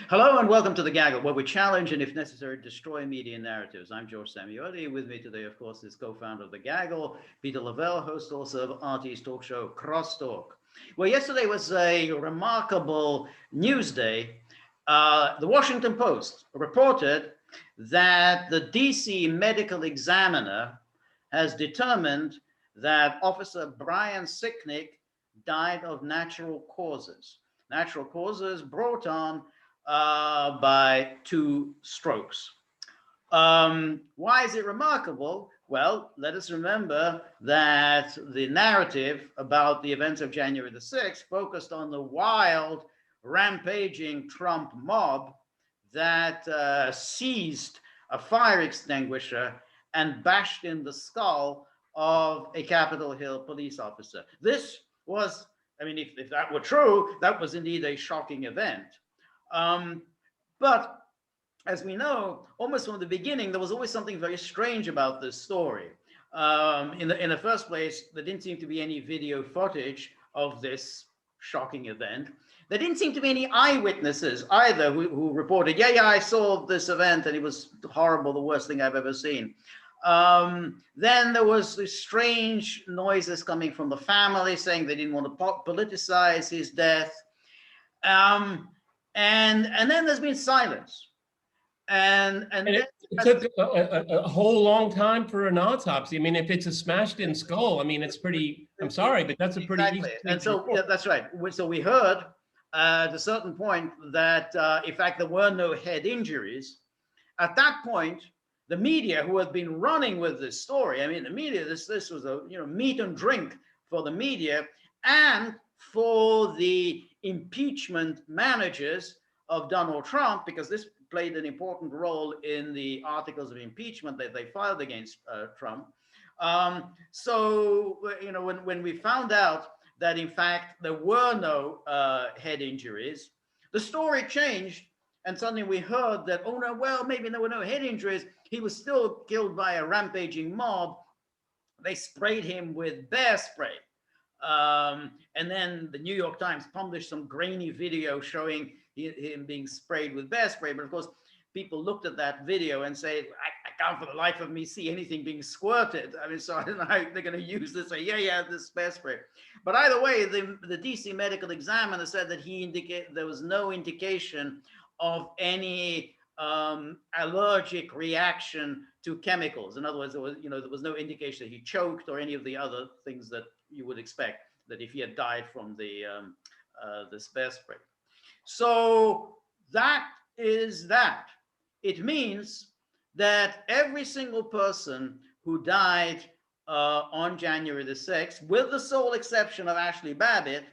Hello and welcome to The Gaggle, where we challenge and, if necessary, destroy media narratives. I'm George Szamuely. With me today, of course, is co-founder of The Gaggle, Peter Lavelle, host also of RT's talk show, Crosstalk. Well, yesterday was a remarkable news day. The Washington Post reported that the DC medical examiner has determined that Officer Brian Sicknick died of natural causes. Natural causes brought on by two strokes. Why is it remarkable? Well, let us remember that the narrative about the events of January the 6th focused on the wild, rampaging Trump mob that seized a fire extinguisher and bashed in the skull of a Capitol Hill police officer. This was, I mean, if that were true, that was indeed a shocking event. But as we know, almost from the beginning, there was always something very strange about this story. In the first place, there didn't seem to be any video footage of this shocking event. There didn't seem to be any eyewitnesses either who reported, yeah, I saw this event and it was horrible, the worst thing I've ever seen. Then there was this strange noises coming from the family saying they didn't want to politicize his death. And then there's been silence. And it took a whole long time for an autopsy. I mean, if it's a smashed in skull, I mean, it's pretty, I'm sorry, but that's a pretty exactly. And so, yeah, that's right. So we heard at a certain point that, in fact, there were no head injuries. At that point, the media, who had been running with this story, I mean, the media, this was a meat and drink for the media and for the impeachment managers of Donald Trump, because this played an important role in the articles of impeachment that they filed against Trump. So, when we found out that, in fact, there were no head injuries, the story changed. And suddenly we heard that, oh, no, well, maybe there were no head injuries. He was still killed by a rampaging mob. They sprayed him with bear spray. And then the New York Times published some grainy video showing him being sprayed with bear spray. But of course, people looked at that video and said, I can't for the life of me see anything being squirted. I mean, so I don't know how they're going to use this. Say, yeah, this bear spray. But either way, the DC medical examiner said that there was no indication of any allergic reaction to chemicals. In other words, there was no indication that he choked or any of the other things that you would expect that if he had died from the bear spray. So that is that. It means that every single person who died on January the 6th, with the sole exception of Ashley Babbitt,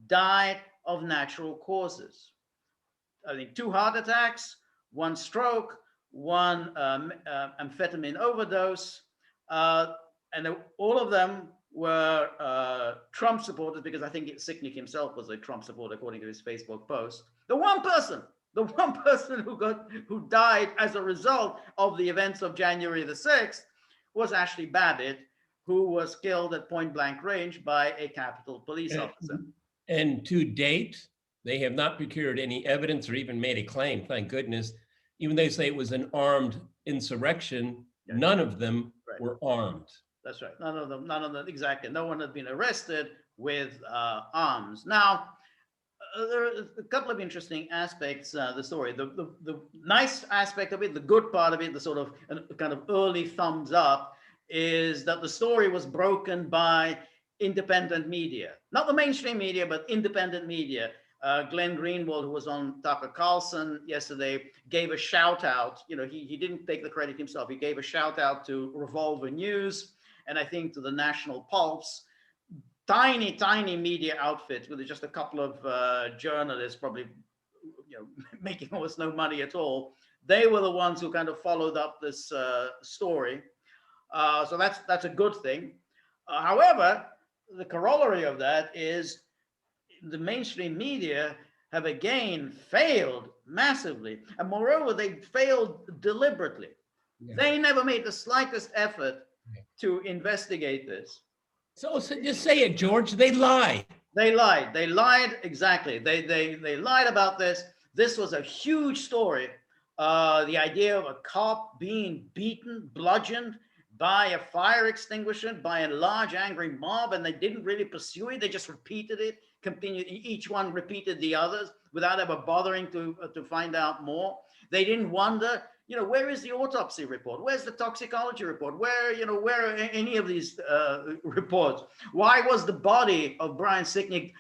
died of natural causes. I think 2 heart attacks, 1 stroke, 1 amphetamine overdose, and all of them were Trump supporters, because I think Sicknick himself was a Trump supporter, according to his Facebook post. The one person who died as a result of the events of January the 6th was Ashley Babbitt, who was killed at point blank range by a Capitol police officer. And to date, they have not procured any evidence or even made a claim, thank goodness. Even though they say it was an armed insurrection, none of them were armed. That's right. None of them, exactly. No one had been arrested with arms. Now, there are a couple of interesting aspects, the story. The nice aspect of it, the good part of it, the sort of kind of early thumbs up, is that the story was broken by independent media. Not the mainstream media, but independent media. Glenn Greenwald, who was on Tucker Carlson yesterday, gave a shout out. He didn't take the credit himself. He gave a shout out to Revolver News, and I think to the National Pulse. Tiny media outfits with just a couple of journalists, probably making almost no money at all. They were the ones who kind of followed up this story. So that's a good thing. However, the corollary of that is the mainstream media have again failed massively. And moreover, they failed deliberately. Yeah. They never made the slightest effort to investigate this. So just say it, George. They lied. They lied. Exactly. They lied about this. This was a huge story. The idea of a cop being beaten, bludgeoned by a fire extinguisher, by a large angry mob, and they didn't really pursue it. They just repeated it, continued. Each one repeated the others without ever bothering to find out more. They didn't wonder, where is the autopsy report? Where's the toxicology report? Where are any of these reports? Why was the body of Brian Sicknick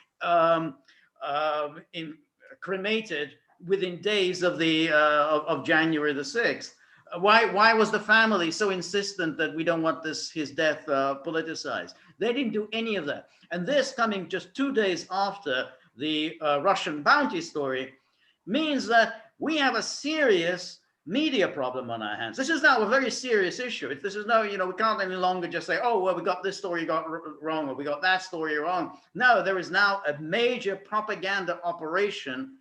cremated within days of the of January the 6th? Why was the family so insistent that we don't want his death politicized? They didn't do any of that. And this coming just 2 days after the Russian bounty story means that we have a serious media problem on our hands. This is now a very serious issue. This is no, we can't any longer just say, oh, well, we got this story got wrong, or we got that story wrong. No, there is now a major propaganda operation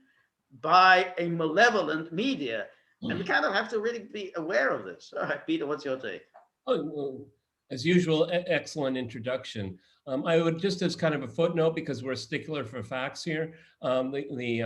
by a malevolent media. And we kind of have to really be aware of this. All right, Peter, what's your take? Oh, well, as usual, excellent introduction. I would just as kind of a footnote, because we're a stickler for facts here, the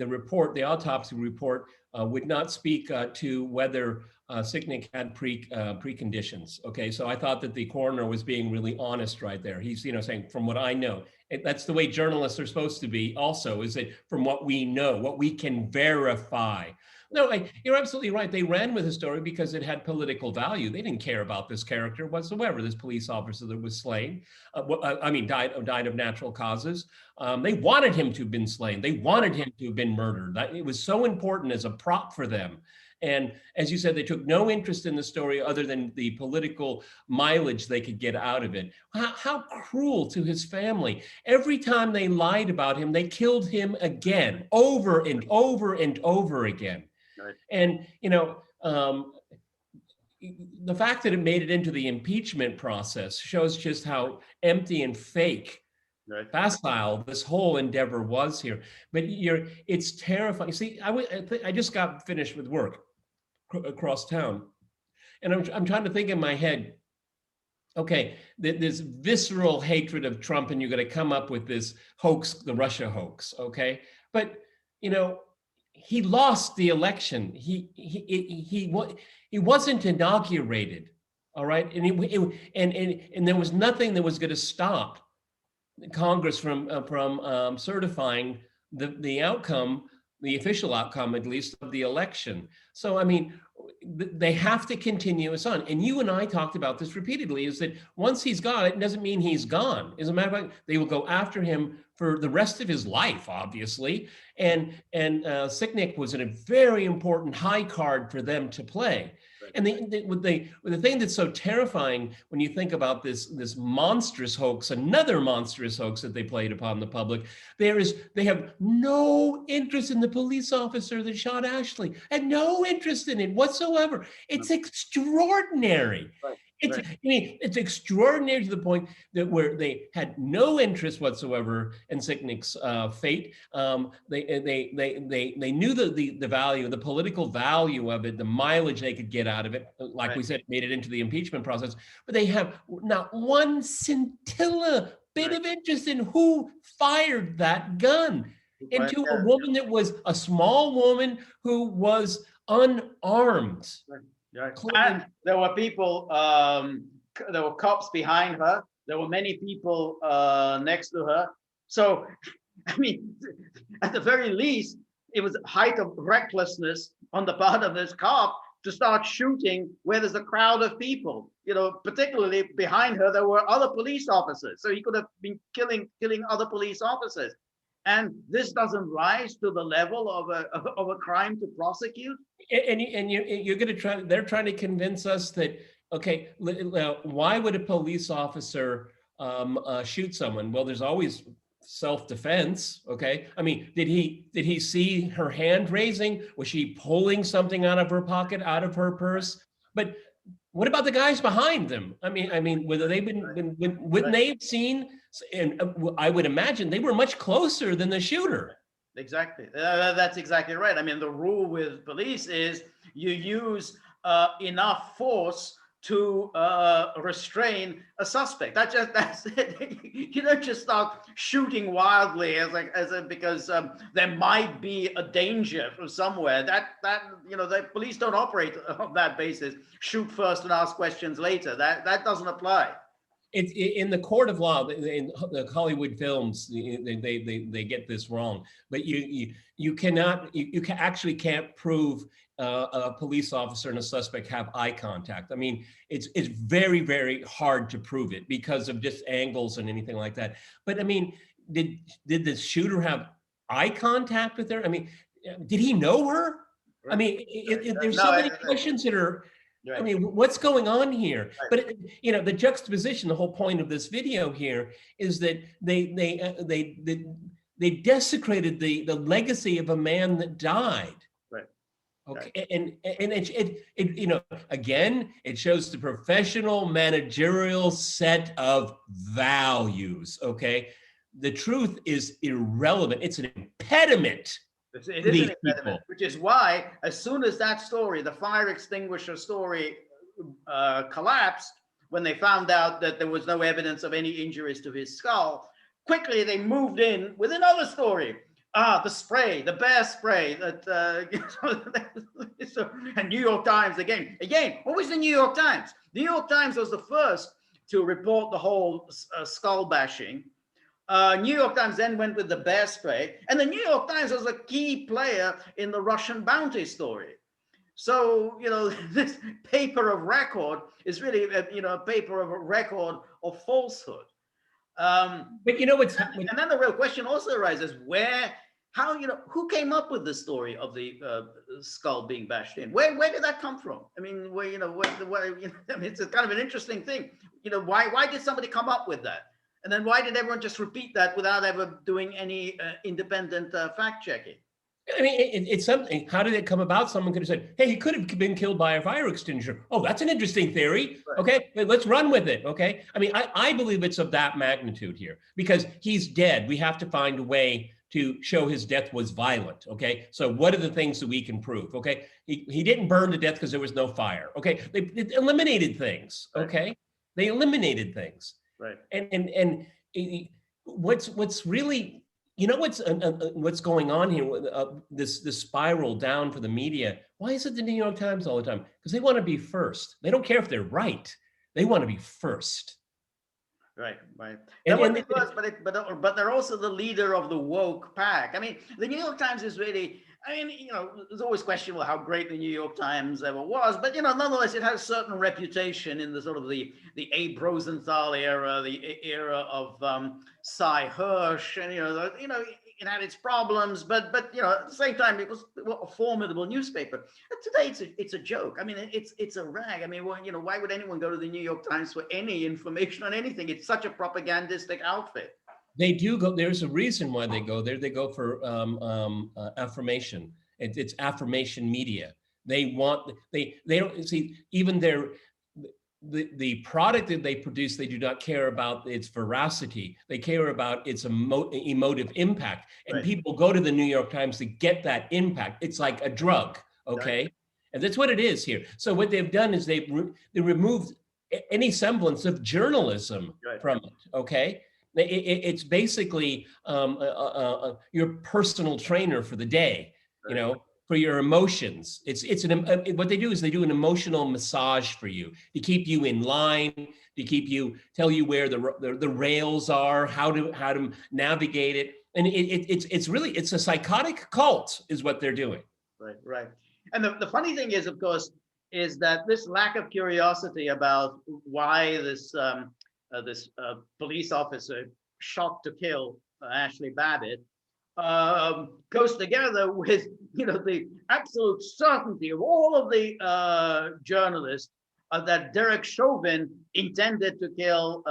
report, the autopsy report, would not speak to whether Sicknick had preconditions. Okay, so I thought that the coroner was being really honest right there. He's saying, from what I know, that's the way journalists are supposed to be. Also, is that from what we know, what we can verify. No, you're absolutely right. They ran with the story because it had political value. They didn't care about this character whatsoever, this police officer that was slain. Died of natural causes. They wanted him to have been slain. They wanted him to have been murdered. It was so important as a prop for them. And as you said, they took no interest in the story other than the political mileage they could get out of it. How cruel to his family. Every time they lied about him, they killed him again, over and over and over again. Right. And, the fact that it made it into the impeachment process shows just how empty and fake, right, facile this whole endeavor was here. But it's terrifying. See, I just got finished with work across town, and I'm trying to think in my head, okay, this visceral hatred of Trump, and you're going to come up with this hoax, the Russia hoax, okay? But, he lost the election. He wasn't inaugurated, all right? And there was nothing that was going to stop Congress from certifying the outcome, the official outcome, at least, of the election. So, I mean, they have to continue this on. And you and I talked about this repeatedly, is that once he's gone, it doesn't mean he's gone. As a matter of fact, they will go after him for the rest of his life, obviously. And Sicknick was a very important high card for them to play. And the thing that's so terrifying when you think about this monstrous hoax, another monstrous hoax that they played upon the public, they have no interest in the police officer that shot Ashley, and no interest in it whatsoever. It's extraordinary. Right. It's extraordinary to the point that where they had no interest whatsoever in Sicknick's fate. They knew the value, the political value of it, the mileage they could get out of it. Like we said, made it into the impeachment process. But they have not one scintilla bit of interest in who fired that gun into a woman that was a small woman who was unarmed. Right. And there were people, there were cops behind her. There were many people next to her. So, I mean, at the very least, it was a height of recklessness on the part of this cop to start shooting where there's a crowd of people. Particularly behind her, there were other police officers. So he could have been killing other police officers. And this doesn't rise to the level of a crime to prosecute. And you're going to try. They're trying to convince us that, okay, why would a police officer shoot someone? Well, there's always self-defense. Okay, I mean, did he see her hand raising? Was she pulling something out of her pocket, out of her purse? But what about the guys behind them? I mean, whether wouldn't they have seen? And I would imagine they were much closer than the shooter. Exactly. That's exactly right. I mean, the rule with police is you use enough force to restrain a suspect. That's it. You don't just start shooting wildly because there might be a danger from somewhere. The police don't operate on that basis. Shoot first and ask questions later. That doesn't apply. It's in the court of law. In the Hollywood films, they get this wrong. But you cannot, you actually can't prove a police officer and a suspect have eye contact. I mean, it's very, very hard to prove it because of just angles and anything like that. But I mean, did the shooter have eye contact with her? I mean, did he know her? I mean, there's so many questions that are. Right. I mean, what's going on here? Right. But the juxtaposition, the whole point of this video here is that they desecrated the legacy of a man that died. Right. Okay. Right. And it again, it shows the professional managerial set of values. Okay. The truth is irrelevant. It's an impediment. It is an impediment, which is why, as soon as that story, the fire extinguisher story, collapsed, when they found out that there was no evidence of any injuries to his skull, quickly they moved in with another story. The spray, the bear spray that, and New York Times again. What was the New York Times? The New York Times was the first to report the whole skull bashing. New York Times then went with the bear spray, and the New York Times was a key player in the Russian bounty story. So, this paper of record is really, a paper of record of falsehood. But what's and then the real question also arises: who came up with the story of the skull being bashed in? Where did that come from? I mean, it's a kind of an interesting thing. Why did somebody come up with that? And then why did everyone just repeat that without ever doing any independent fact checking? I mean, it's something. How did it come about? Someone could have said, hey, he could have been killed by a fire extinguisher. Oh, that's an interesting theory. Right. Okay, let's run with it. Okay. I mean, I believe it's of that magnitude here because he's dead. We have to find a way to show his death was violent. Okay. So what are the things that we can prove? Okay. He didn't burn to death because there was no fire. Okay. They eliminated things. Okay. Right. They eliminated things. Right. And what's really, what's going on here, this spiral down for the media. Why is it the New York Times all the time? Because they want to be first. They don't care if they're right. They want to be first. Right. They want to be first, but they're also the leader of the woke pack. I mean, the New York Times is really, there's always questionable how great the New York Times ever was, but nonetheless, it has a certain reputation in the sort of the Abe Rosenthal era, the era of Cy Hirsch, and it had its problems, but at the same time, it was a formidable newspaper. And today, it's a joke. I mean, it's a rag. I mean, why would anyone go to the New York Times for any information on anything? It's such a propagandistic outfit. They do go. There's a reason why they go there. They go for affirmation. It's affirmation media. They don't see even the product that they produce. They do not care about its veracity. They care about its emotive impact. And right. People go to the New York Times to get that impact. It's like a drug. Okay, right. And that's what it is here. So what they've done is they removed any semblance of journalism right. from it. Okay. It's basically your personal trainer for the day, for your emotions. What they do is they do an emotional massage for you to keep you in line, to tell you where the rails are, how to navigate it, and it's a psychotic cult, is what they're doing. Right. And the funny thing is, of course, is that this lack of curiosity about why this police officer shot to kill Ashley Babbitt goes together with the absolute certainty of all of the journalists that Derek Chauvin intended to kill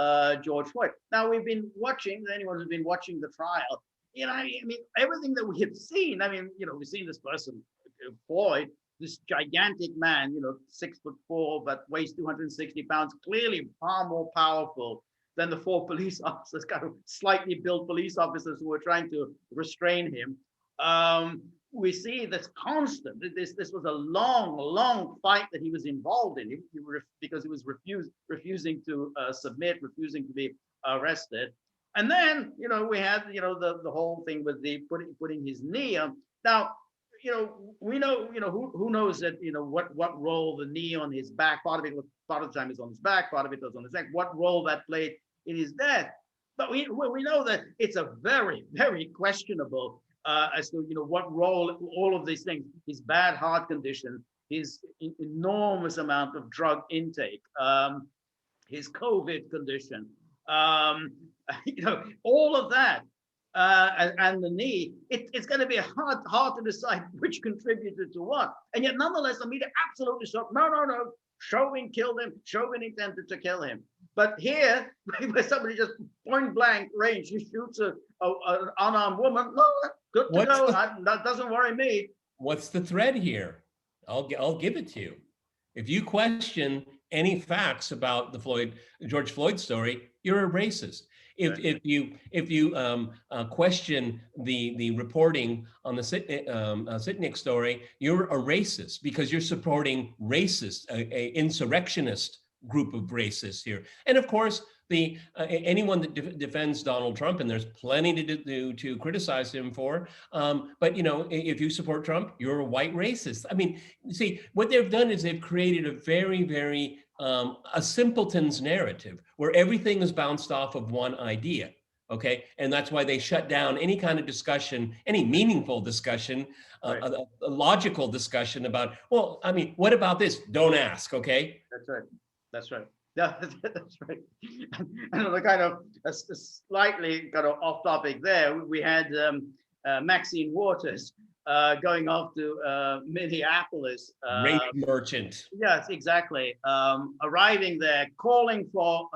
George Floyd. Now we've been watching, anyone who's been watching the trial, I mean, everything that we have seen. I mean, we've seen this person, Floyd, this gigantic man, 6'4", but weighs 260 pounds, clearly far more powerful than the 4 police officers, kind of slightly built police officers who were trying to restrain him. We see this constant. This was a long fight that he was involved in. Because he was refusing to submit, refusing to be arrested. And then we had the whole thing with the putting his knee on. Now we know who knows that what role the knee on his back, part of the time is on his back, part of it was on his neck, what role that played in his death. But we know that it's a very, very questionable as to what role all of these things, his bad heart condition, his enormous amount of drug intake, his COVID condition, all of that, and the knee, it's going to be hard to decide which contributed to what. And yet, nonetheless, the media absolutely so no. Chauvin killed him. Chauvin intended to kill him. But here, where somebody just point blank range, he shoots an unarmed woman. No, good to go. That doesn't worry me. What's the thread here? I'll give it to you. If you question any facts about the George Floyd story, you're a racist. If you question the reporting on the Sicknick story, you're a racist because you're supporting racist, a insurrectionist group of racists here. And of course, anyone that defends Donald Trump, and there's plenty to criticize him for, but if you support Trump, you're a white racist. I mean, see, what they've done is they've created a very, very a simpleton's narrative where everything is bounced off of one idea. Okay, and that's why they shut down any kind of discussion, any meaningful discussion, right. a logical discussion about, well, I mean, what about this? Don't ask. Okay, that's right. Yeah, that's right. And the kind of a slightly kind of off topic there, we had Maxine Waters going off to Minneapolis. Rape merchant. Yes, exactly. Arriving there, calling for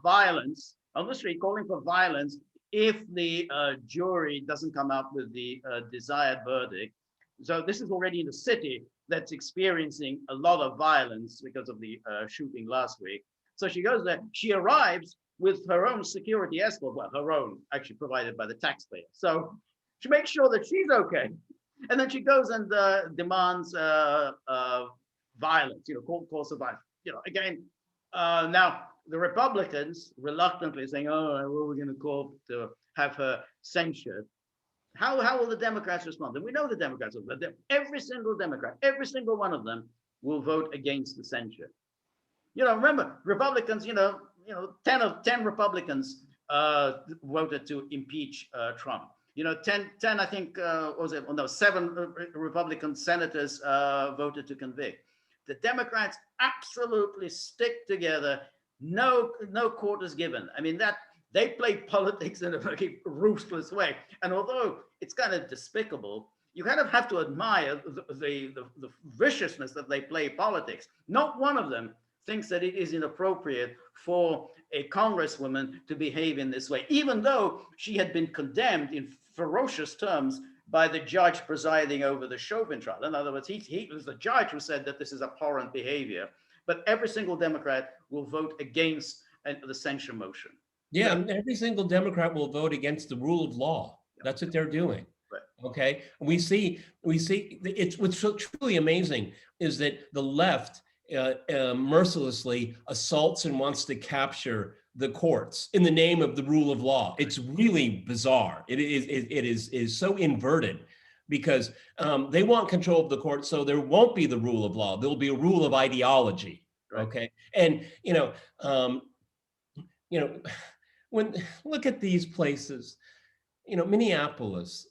violence on the street, calling for violence if the jury doesn't come up with the desired verdict. So this is already in a city that's experiencing a lot of violence because of the shooting last week. So she goes there. She arrives with her own security escort, well, her own, actually provided by the taxpayer. So she makes sure that she's okay. And then she goes and demands violence, calls for violence. Again, now the Republicans reluctantly saying, oh, well, we're going to call to have her censured. How will the Democrats respond? And we know the Democrats will. Every single Democrat, every single one of them will vote against the censure. Remember, Republicans, 10 Republicans voted to impeach Trump. 10, I think, was it? Oh, no, 7 Republican senators voted to convict. The Democrats absolutely stick together. No quarters given. I mean, that they play politics in a very ruthless way. And although it's kind of despicable, you kind of have to admire the viciousness that they play politics. Not one of them thinks that it is inappropriate for a congresswoman to behave in this way, even though she had been condemned in ferocious terms by the judge presiding over the Chauvin trial. In other words, he was the judge who said that this is abhorrent behavior. But every single Democrat will vote against the censure motion. Yeah, and every single Democrat will vote against the rule of law. That's what they're doing. Right. Okay, we see. It's what's so truly amazing is that the left mercilessly assaults and wants to capture the courts in the name of the rule of law. It's really bizarre. It is so inverted because they want control of the court, so there won't be the rule of law. There'll be a rule of ideology. Right. Okay, and when look at these places, Minneapolis.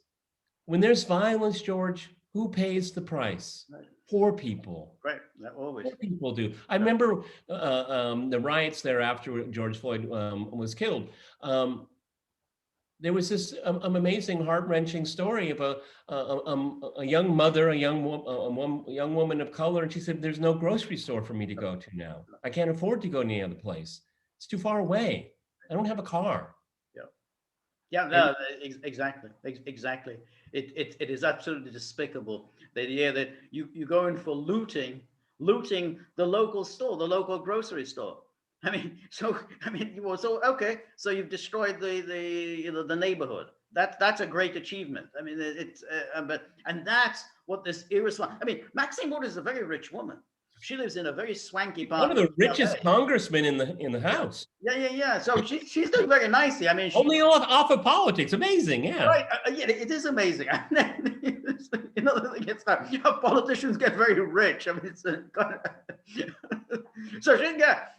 When there's violence, George, who pays the price? Right. Poor people. Right, that always. Poor people do. I remember the riots there after George Floyd was killed. There was this amazing, heart-wrenching story of a young mother, a young woman of color, and she said, "There's no grocery store for me to go to now. I can't afford to go to any other place. It's too far away. I don't have a car." Yeah, no, exactly. It is absolutely despicable. The idea that you go in for looting the local store, the local grocery store. I mean, so you've destroyed the neighborhood. That's a great achievement. I mean, and that's what this irresponsible. I mean, Maxine Waters is a very rich woman. She lives in a very swanky part. One of the richest LA. congressmen in the House. Yeah. So she's doing very nicely. I mean, only off of politics. Amazing, yeah. Right. Yeah, it is amazing. You know, the thing is, politicians get very rich. I mean, it's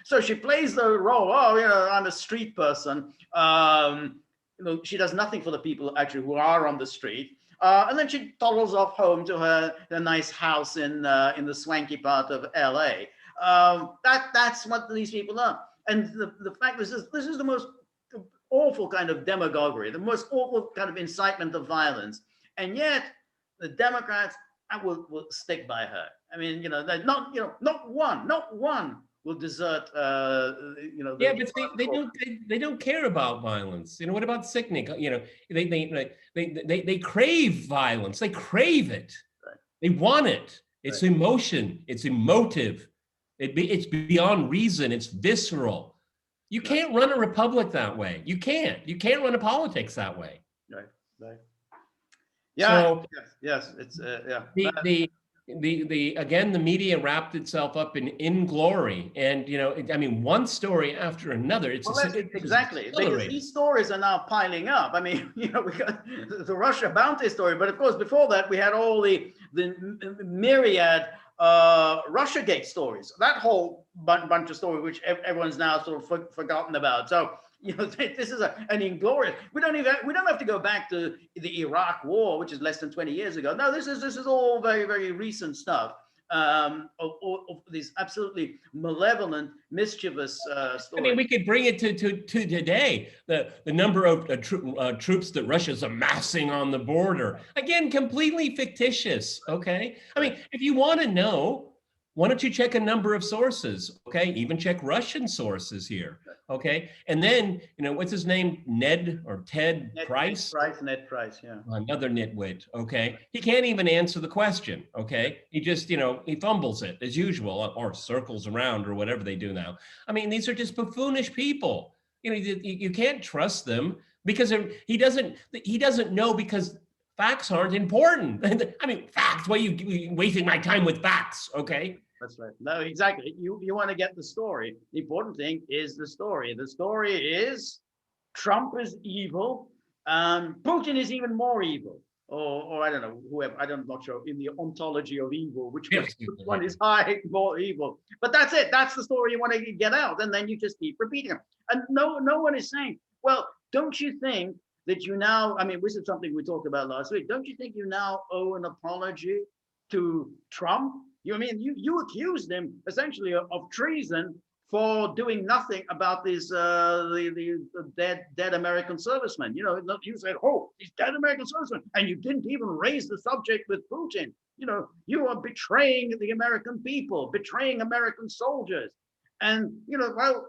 so she plays the role. Oh, you know, I'm a street person. You know, she does nothing for the people actually who are on the street. And then she toddles off home to her nice house in the swanky part of LA. That's what these people are. And the fact is, this is the most awful kind of demagoguery, the most awful kind of incitement of violence. And yet the Democrats will stick by her. I mean, you know, not one will desert. You know. Yeah, but they don't care about violence. You know, what about Sicknick? You know, they crave violence. They crave it. Right. They want it. It's right. Emotion. It's emotive. It's beyond reason. It's visceral. You can't run a republic that way. You can't. You can't run a politics that way. Right. Yeah. So, yes. It's Again, the media wrapped itself up in glory, and you know, I mean, one story after another. Exactly because these stories are now piling up. I mean, you know, we got the Russia bounty story, but of course, before that, we had all the myriad Russiagate stories. That whole bunch of stories, which everyone's now sort of forgotten about. So, you know, this is an inglorious. We don't have to go back to the Iraq War, which is less than 20 years ago. No, this is all very, very recent stuff. Of these absolutely malevolent, mischievous stories. I mean, we could bring it to today. The number of troops that Russia's amassing on the border. Again, completely fictitious. Okay, I mean, if you want to know, why don't you check a number of sources? Okay, even check Russian sources here. Okay, and then, you know, what's his name? Ned Price? Ned Price, yeah. Another nitwit, okay? He can't even answer the question, okay? He just, you know, he fumbles it as usual, or circles around, or whatever they do now. I mean, these are just buffoonish people. You know, you can't trust them because he doesn't know, because facts aren't important. I mean, facts, why are you wasting my time with facts, okay? That's right. No, exactly. You want to get the story. The important thing is the story. The story is Trump is evil. Putin is even more evil. Or I don't know, whoever. I'm not sure in the ontology of evil, which one is high, more evil. But that's it. That's the story you want to get out. And then you just keep repeating it. And no one is saying, well, don't you think that you now, I mean, this is something we talked about last week. Don't you think you now owe an apology to Trump? You accused him essentially of treason for doing nothing about these the dead American servicemen. You know, you said, "Oh, these dead American servicemen," and you didn't even raise the subject with Putin. You know, you are betraying the American people, betraying American soldiers, and you know, well,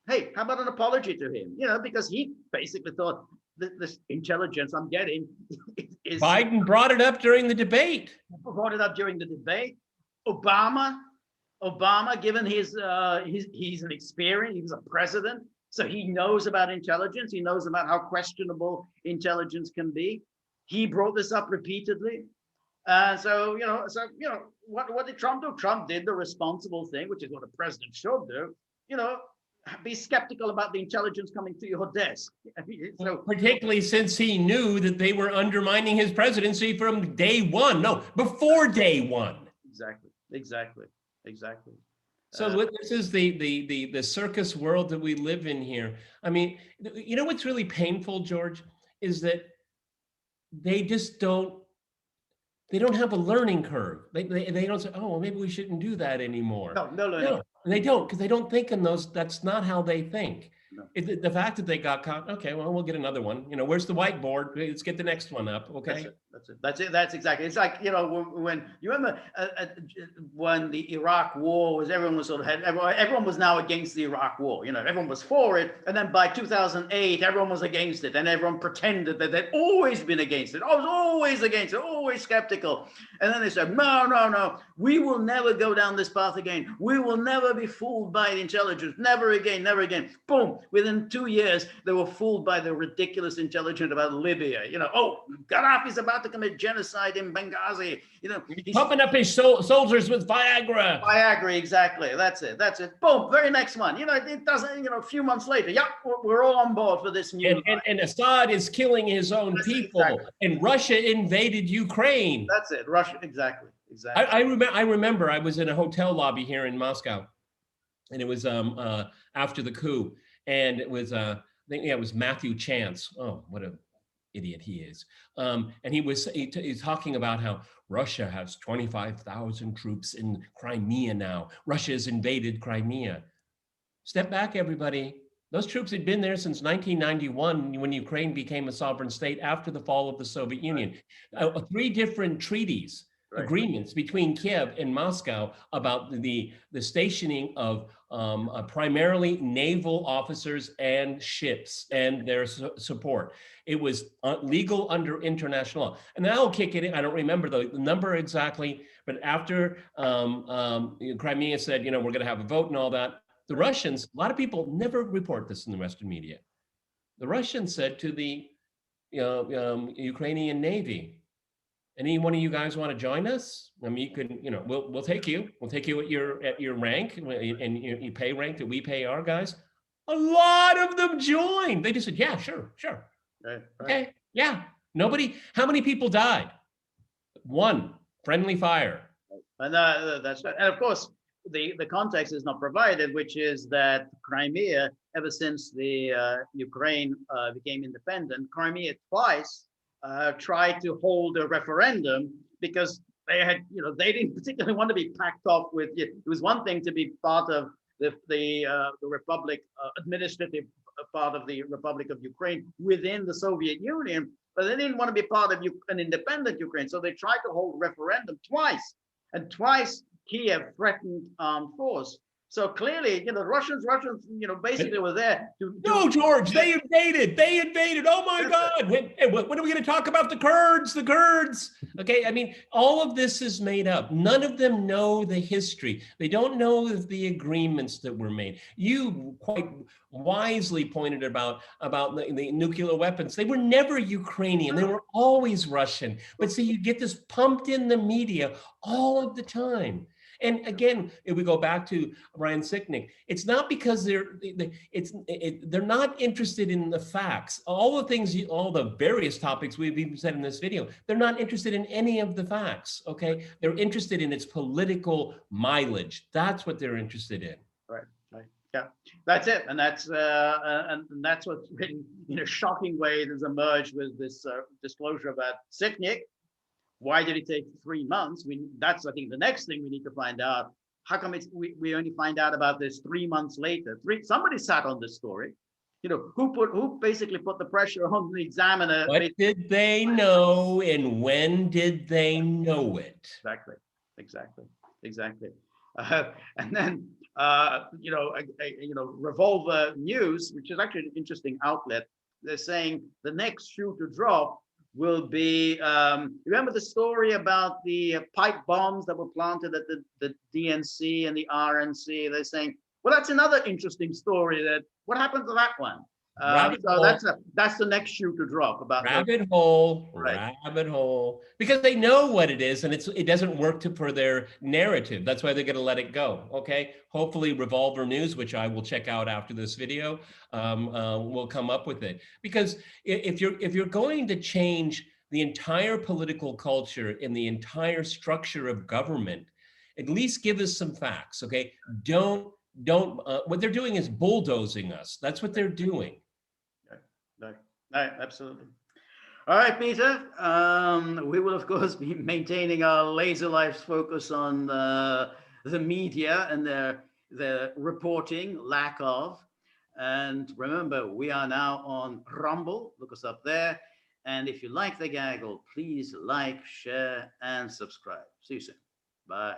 hey, how about an apology to him? You know, because he basically thought this intelligence I'm getting is. Biden brought it up during the debate. Obama, given he's an experience, he was a president, so he knows about intelligence. He knows about how questionable intelligence can be. He brought this up repeatedly. So what did Trump do? Trump did the responsible thing, which is what a president should do. You know, be skeptical about the intelligence coming to your desk. So, particularly since he knew that they were undermining his presidency from day one. No, before day one. Exactly. So this is the circus world that we live in here. I mean, you know what's really painful, George, is that they just don't have a learning curve. They don't say, oh, well, maybe we shouldn't do that anymore. No. And they don't, because they don't think in those. That's not how they think. No. The fact that they got caught, okay, well, we'll get another one. You know, where's the whiteboard? Let's get the next one up. Okay. That's it. That's exactly. It's like, you know, when you remember when the Iraq War was, everyone was now against the Iraq War. You know, everyone was for it, and then by 2008, everyone was against it, and everyone pretended that they'd always been against it. I was always against it, always skeptical. And then they said, no, we will never go down this path again. We will never be fooled by the intelligence. Never again. Boom. within 2 years, they were fooled by the ridiculous intelligence about Libya. Oh, Gaddafi's about to commit genocide in Benghazi. He's pumping up his soldiers with Viagra. Viagra, exactly. That's it. Boom, very next one. It doesn't, a few months later, yeah, we're all on board for this new. And Assad is killing his own people, exactly. And Russia invaded Ukraine. That's it. Russia, exactly. I remember I was in a hotel lobby here in Moscow, and it was after the coup, and it was I think it was Matthew Chance. Oh, what a idiot he is. And he's talking about how Russia has 25,000 troops in Crimea now. Russia has invaded Crimea. Step back, everybody. Those troops had been there since 1991 when Ukraine became a sovereign state after the fall of the Soviet Union. 3 different treaties, agreements between Kiev and Moscow about the stationing of primarily naval officers and ships and their support. It was legal under international law. And now I'll kick it in. I don't remember the number exactly, but after Crimea said, we're going to have a vote and all that, the Russians, a lot of people never report this in the Western media. The Russians said to the Ukrainian Navy, any one of you guys want to join us? I mean, you can, we'll take you. We'll take you at your rank and you pay rank that we pay our guys. A lot of them joined. They just said, yeah, sure. Right. Okay, yeah. How many people died? 1, friendly fire. And that's right. And of course, the context is not provided, which is that Crimea, ever since the Ukraine became independent, Crimea twice tried to hold a referendum because they had, they didn't particularly want to be packed off with. It was one thing to be part of the Republic, administrative part of the Republic of Ukraine within the Soviet Union, but they didn't want to be part of an independent Ukraine. So they tried to hold referendum twice, and twice Kiev threatened armed force. So clearly, the Russians, basically were there. No, George, they invaded. Oh my God. When are we going to talk about the Kurds? Okay, I mean, all of this is made up. None of them know the history. They don't know the agreements that were made. You quite wisely pointed about the nuclear weapons. They were never Ukrainian. They were always Russian. But see, you get this pumped in the media all of the time. And again, if we go back to Brian Sicknick, it's not because they're not interested in the facts. All the various topics we've even said in this video, they're not interested in any of the facts. Okay, they're interested in its political mileage. That's what they're interested in. Right. Yeah, that's it, and that's what's really, in a shocking way, has emerged with this disclosure about Sicknick. Why did it take 3 months? That's, I think, the next thing we need to find out. How come we only find out about this 3 months later? Somebody sat on this story. Who basically put the pressure on the Examiner? What did they know, and when did they know it? Exactly. And then Revolver News, which is actually an interesting outlet, they're saying the next shoe to drop will be, remember the story about the pipe bombs that were planted at the DNC and the RNC? They're saying, well, that's another interesting story. What happened to that one? So that's the next shoe to drop. About rabbit hole, because they know what it is, and it doesn't work for their narrative. That's why they're going to let it go. Okay, hopefully Revolver News, which I will check out after this video, will come up with it. Because if you're going to change the entire political culture and the entire structure of government, at least give us some facts. Okay, don't what they're doing is bulldozing us. That's what they're doing. Right, absolutely. All right, Peter. We will, of course, be maintaining our laser life focus on the media and the reporting, lack of. And remember, we are now on Rumble. Look us up there. And if you like the gaggle, please like, share, and subscribe. See you soon. Bye.